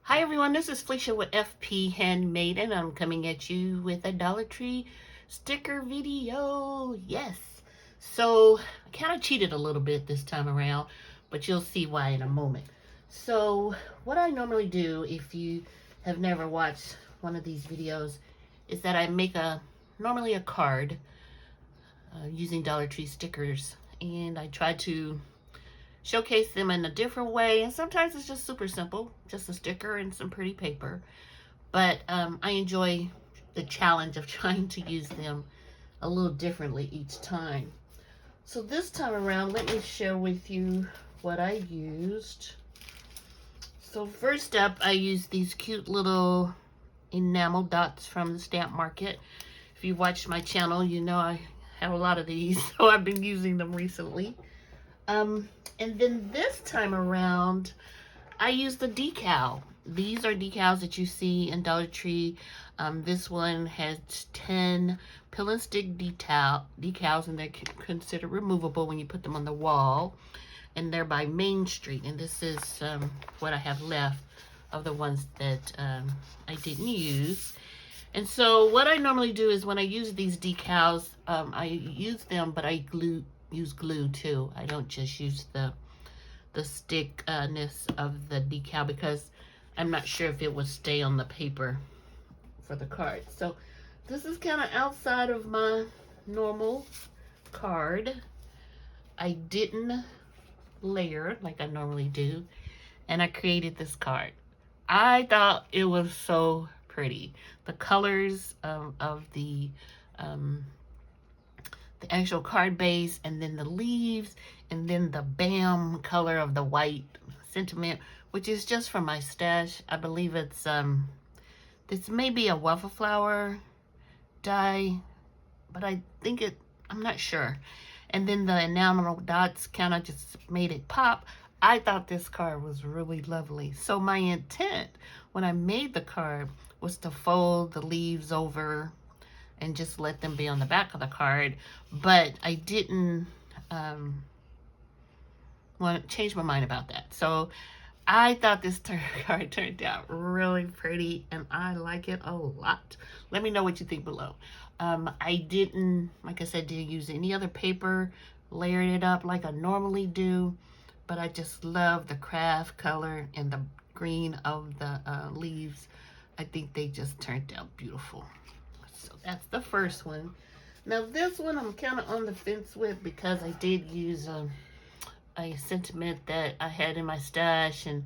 Hi everyone, this is Felicia with FP Handmade, and I'm coming at you with a Dollar Tree sticker video. Yes. So I kind of cheated a little bit this time around, but you'll see why in a moment. So what I normally do, if you have never watched one of these videos, is that I make normally a card using Dollar Tree stickers, and I try to showcase them in a different way, and sometimes it's just super simple, just a sticker and some pretty paper, but I enjoy the challenge of trying to use them a little differently each time. So this time around, let me share with you what I used. So first up, I used these cute little enamel dots from the stamp market. If you watched my channel, you know I have a lot of these, so I've been using them recently. And then this time around, I used the decal. These are decals that you see in Dollar Tree. This one has 10 pill and stick decals, and they're considered removable when you put them on the wall. And they're by Main Street. And this is what I have left of the ones that I didn't use. And so what I normally do is when I use these decals, I use them, but I use glue too. I don't just use the stickness of the decal because I'm not sure if it would stay on the paper for the card. So this is kind of outside of my normal card. I didn't layer like I normally do, and I created this card. I thought it was so pretty. The colors of the actual card base, and then the leaves, and then the bam color of the white sentiment, which is just from my stash. I believe it's this may be a waffle flower dye, but I think I'm not sure. And then the enamel dots kind of just made it pop. I thought this card was really lovely. So my intent when I made the card was to fold the leaves over and just let them be on the back of the card, but I didn't want to change my mind about that. So I thought this card turned out really pretty, and I like it a lot. Let me know what you think below. I didn't, like I said, didn't use any other paper, layered it up like I normally do, but I just love the craft color and the green of the leaves. I think they just turned out beautiful. So that's the first one. Now this one I'm kind of on the fence with because I did use a sentiment that I had in my stash, and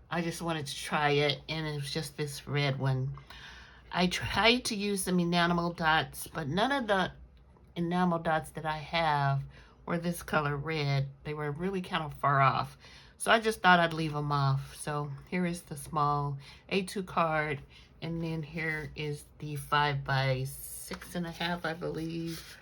I just wanted to try it, and it was just this red one. I tried to use some enamel dots, but none of the enamel dots that I have were this color red. They were really kind of far off. So I just thought I'd leave them off. So here is the small A2 card, and then here is the 5 by 6.5, I believe.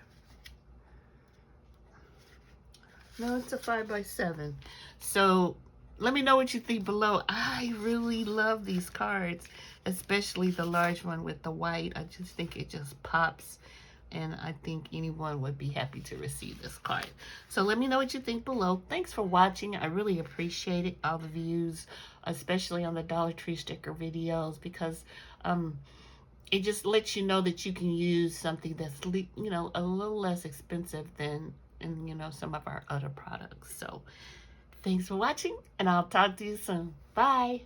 No, it's a 5 by 7. So let me know what you think below. I really love these cards, especially the large one with the white. I just think it just pops, and I think anyone would be happy to receive this card. So let me know what you think below. Thanks for watching. I really appreciate it, all the views, especially on the Dollar Tree sticker videos, because it just lets you know that you can use something that's, you know, a little less expensive than some of our other products. So thanks for watching, and I'll talk to you soon. Bye.